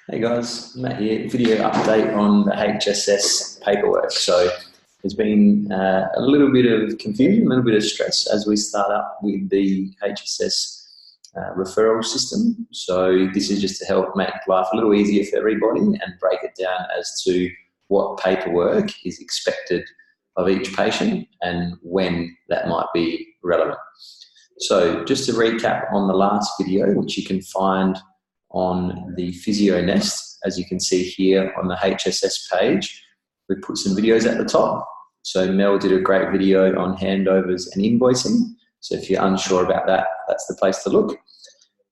Hey guys, Matt here. Video update on the HSS paperwork. So there's been a little bit of confusion, a little bit of stress as we start up with the HSS referral system. So this is just to help make life a little easier for everybody and break it down as to what paperwork is expected of each patient and when that might be relevant. So just to recap on the last video, which you can find on the Physio Nest, as you can see here on the HSS page, we put some videos at the top. So Mel did a great video on handovers and invoicing. So if you're unsure about that, that's the place to look.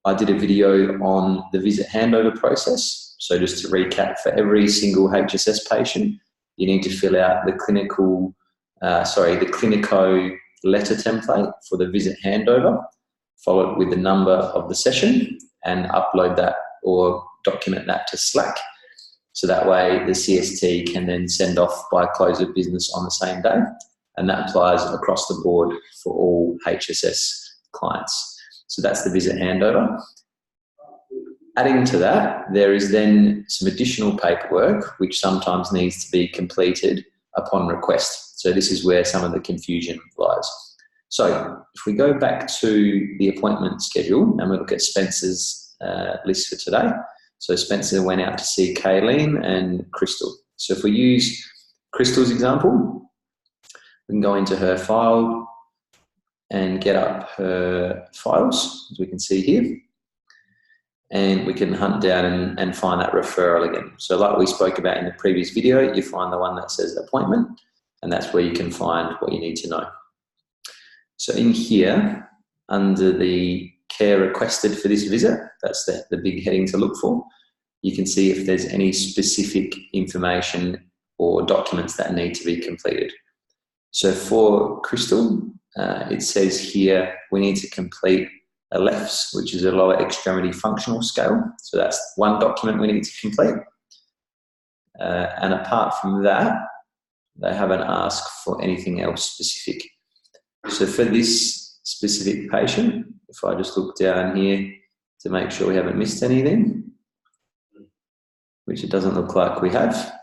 I did a video on the visit handover process. So just to recap, for every single HSS patient, you need to fill out the Clinico letter template for the visit handover, followed with the number of the session, and upload that or document that to Slack. So that way the CST can then send off by close of business on the same day. And that applies across the board for all HSS clients. So that's the visit handover. Adding to that, there is then some additional paperwork which sometimes needs to be completed upon request. So this is where some of the confusion lies. So if we go back to the appointment schedule and we look at Spencer's list for today. So Spencer went out to see Kayleen and Crystal. So if we use Crystal's example, we can go into her file and get up her files, as we can see here. And we can hunt down and find that referral again. So like we spoke about in the previous video, you find the one that says appointment, and that's where you can find what you need to know. So in here, under the care requested for this visit, that's the big heading to look for, you can see if there's any specific information or documents that need to be completed. So for Crystal, it says here we need to complete a LEFS, which is a lower extremity functional scale. So that's one document we need to complete. And apart from that, they haven't asked for anything else specific. So for this specific patient, if I just look down here to make sure we haven't missed anything, which it doesn't look like we have.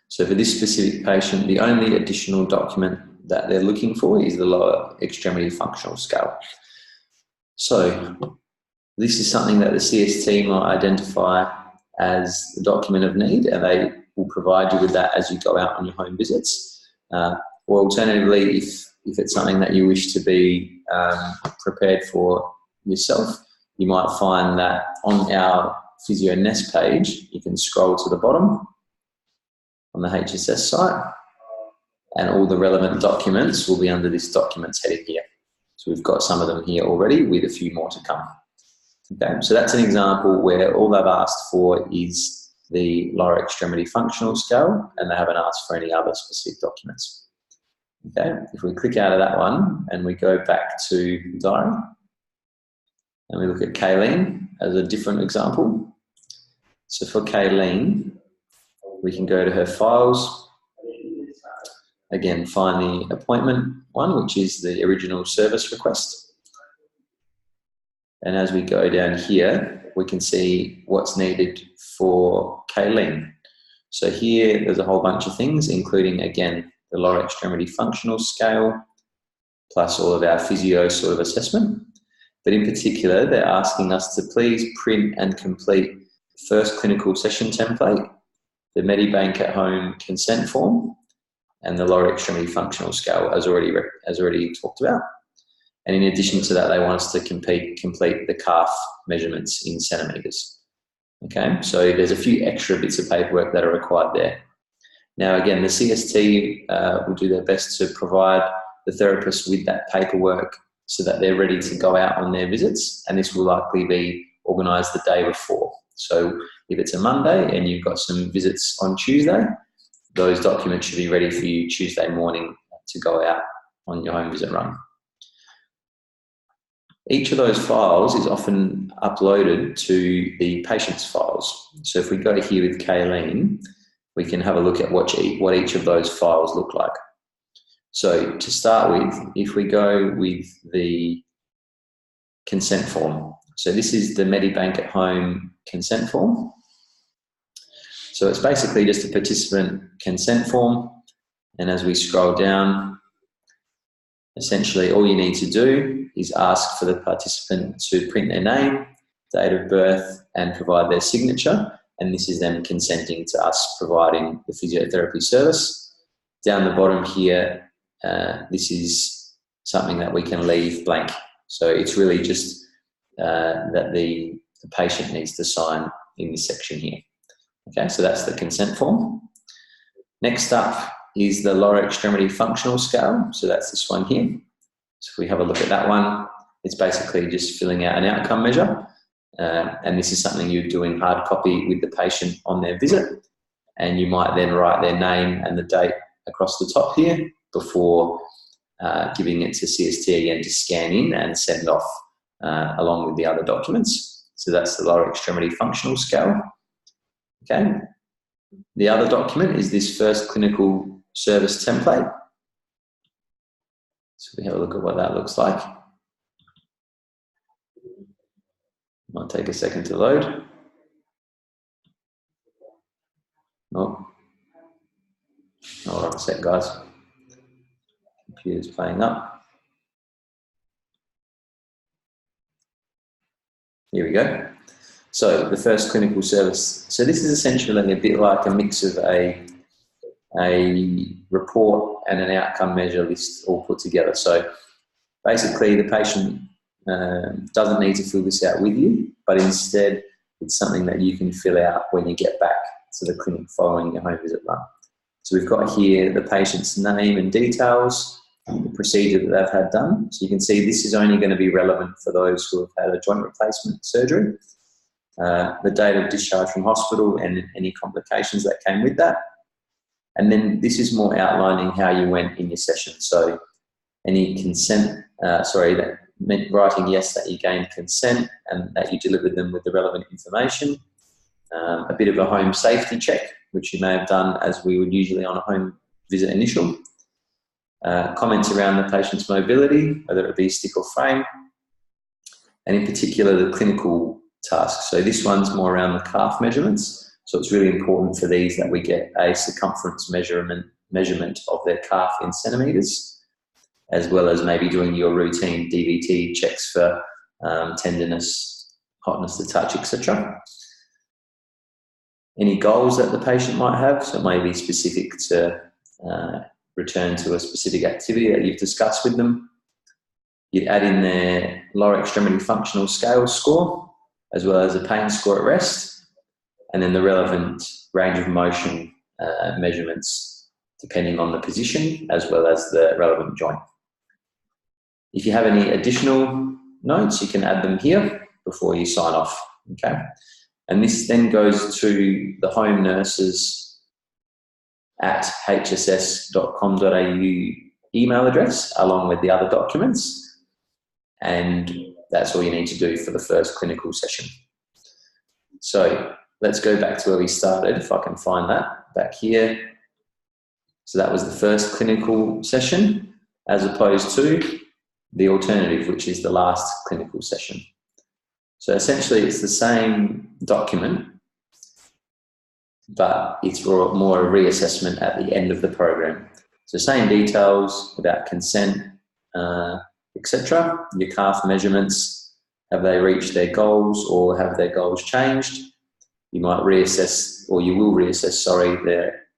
So for this specific patient, the only additional document that they're looking for is the lower extremity functional scale. So this is something that the CST might identify as the document of need, and they will provide you with that as you go out on your home visits. Or alternatively, if it's something that you wish to be prepared for yourself, you might find that on our Physio Nest page, you can scroll to the bottom on the HSS site, and all the relevant documents will be under this documents heading here. So we've got some of them here already with a few more to come. Okay, so that's an example where all they've asked for is the lower extremity functional scale, and they haven't asked for any other specific documents. Okay, if we click out of that one and we go back to the diary and we look at Kayleen as a different example. So for Kayleen, we can go to her files, again find the appointment one, which is the original service request. And as we go down here, we can see what's needed for Kayleen. So here there's a whole bunch of things, including again the lower extremity functional scale, plus all of our physio sort of assessment. But in particular, they're asking us to please print and complete the first clinical session template, the Medibank at home consent form, and the lower extremity functional scale as already talked about. And in addition to that, they want us to complete the calf measurements in centimetres. Okay, so there's a few extra bits of paperwork that are required there. Now, again, the CST will do their best to provide the therapist with that paperwork so that they're ready to go out on their visits, and this will likely be organised the day before. So if it's a Monday and you've got some visits on Tuesday, those documents should be ready for you Tuesday morning to go out on your home visit run. Each of those files is often uploaded to the patient's files. So if we go here with Kayleen, we can have a look at what each of those files look like. So to start with, if we go with the consent form, So this is the Medibank at Home consent form. So it's basically just a participant consent form. And as we scroll down, essentially all you need to do is ask for the participant to print their name, date of birth, and provide their signature. And this is them consenting to us providing the physiotherapy service. Down the bottom here, this is something that we can leave blank. So it's really just that the patient needs to sign in this section here. Okay, so that's the consent form. Next up is the lower extremity functional scale. So that's this one here. So if we have a look at that one, it's basically just filling out an outcome measure. And this is something you do in hard copy with the patient on their visit. And you might then write their name and the date across the top here before giving it to CST again to scan in and send off along with the other documents. So that's the lower extremity functional scale. Okay. The other document is this first clinical service template. So we have a look at what that looks like. Might take a second to load. Oh, hold on a sec, guys. Computer's playing up. Here we go. So the first clinical service. So this is essentially a bit like a mix of a report and an outcome measure list all put together. So basically the patient doesn't need to fill this out with you, but instead it's something that you can fill out when you get back to the clinic following your home visit run. So we've got here the patient's name and details, the procedure that they've had done. So you can see this is only going to be relevant for those who have had a joint replacement surgery, the date of discharge from hospital and any complications that came with that. And then this is more outlining how you went in your session. So any consent, that meant writing yes that you gained consent and that you delivered them with the relevant information. A bit of a home safety check, which you may have done as we would usually on a home visit initial. Comments around the patient's mobility, whether it be stick or frame, and in particular the clinical tasks. So this one's more around the calf measurements. So it's really important for these that we get a circumference measurement of their calf in centimetres, as well as maybe doing your routine DVT checks for tenderness, hotness to touch, etc. Any goals that the patient might have, so it may be specific to return to a specific activity that you've discussed with them. You'd add in their lower extremity functional scale score, as well as a pain score at rest, and then the relevant range of motion measurements depending on the position, as well as the relevant joint. If you have any additional notes, you can add them here before you sign off, okay? And this then goes to the home nurses at hss.com.au email address, along with the other documents. And that's all you need to do for the first clinical session. So let's go back to where we started, if I can find that back here. So that was the first clinical session, as opposed to the alternative, which is the last clinical session. So essentially it's the same document, but it's more a reassessment at the end of the program. So same details about consent, etc. Your calf measurements, have they reached their goals or have their goals changed? You might reassess, or you will reassess, sorry,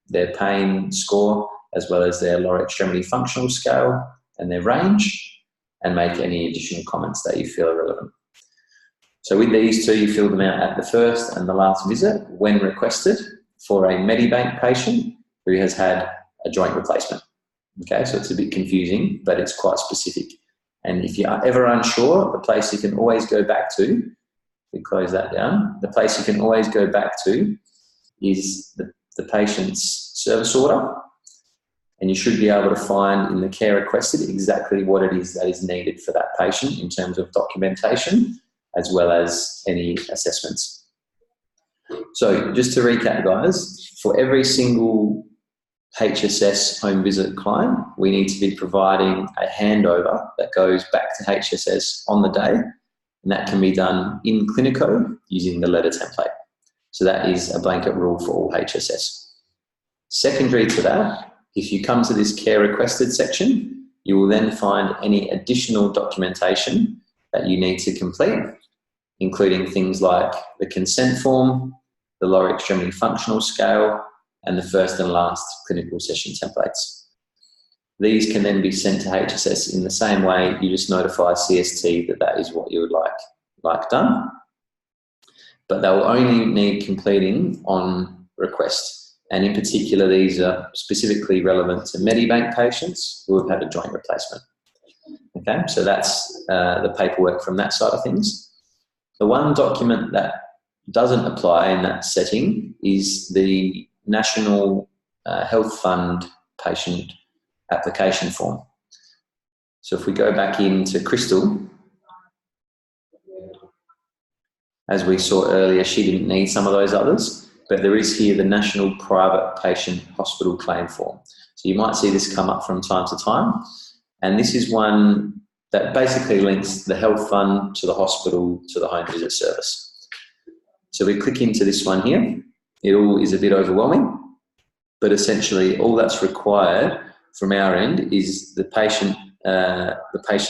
their pain score, as well as their lower extremity functional scale and their range, and make any additional comments that you feel are relevant. So with these two, you fill them out at the first and the last visit when requested for a Medibank patient who has had a joint replacement. Okay, so it's a bit confusing, but it's quite specific. And if you are ever unsure, the place you can always go back to, we close that down, the place you can always go back to is the patient's service order. And you should be able to find in the care requested exactly what it is that is needed for that patient in terms of documentation, as well as any assessments. So just to recap, guys, for every single HSS home visit client, we need to be providing a handover that goes back to HSS on the day and that can be done in Clinico using the letter template. So that is a blanket rule for all HSS. Secondary to that, if you come to this care requested section, you will then find any additional documentation that you need to complete, including things like the consent form, the lower extremity functional scale, and the first and last clinical session templates. These can then be sent to HSS in the same way. You just notify CST that that is what you would like done. But they will only need completing on request. And in particular, these are specifically relevant to Medibank patients who have had a joint replacement. Okay, so that's the paperwork from that side of things. The one document that doesn't apply in that setting is the National Health Fund patient application form. So if we go back into Crystal, as we saw earlier, she didn't need some of those others, but there is here the National Private Patient Hospital Claim Form. So you might see this come up from time to time, and this is one that basically links the health fund to the hospital to the home visit service. So we click into this one here. It all is a bit overwhelming, but essentially all that's required from our end is the patient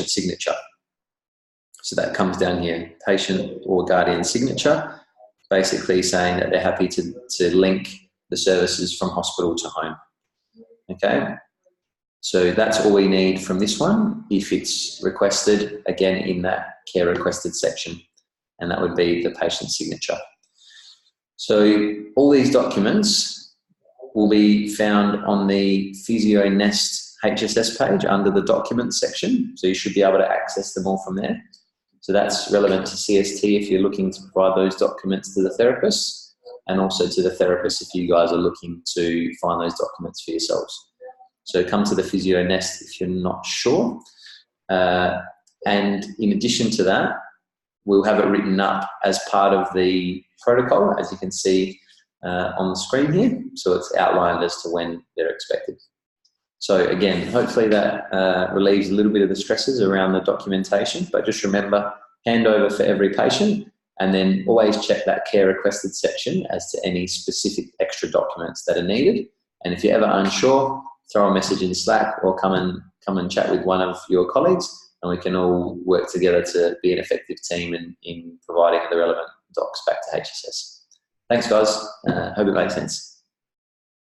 signature. So that comes down here, patient or guardian signature, basically saying that they're happy to link the services from hospital to home. Okay, so that's all we need from this one if it's requested, again, in that care requested section, and that would be the patient signature. So all these documents will be found on the Physio Nest HSS page under the documents section, so you should be able to access them all from there. So that's relevant to CST if you're looking to provide those documents to the therapist, and also to the therapist if you guys are looking to find those documents for yourselves. So come to the Physio Nest if you're not sure. And in addition to that, we'll have it written up as part of the protocol, as you can see on the screen here. So it's outlined as to when they're expected. So again, hopefully that relieves a little bit of the stresses around the documentation, but just remember, handover for every patient, and then always check that care requested section as to any specific extra documents that are needed. And if you're ever unsure, throw a message in Slack or come and chat with one of your colleagues, and we can all work together to be an effective team in providing the relevant docs back to HSS. Thanks, guys. Hope it makes sense.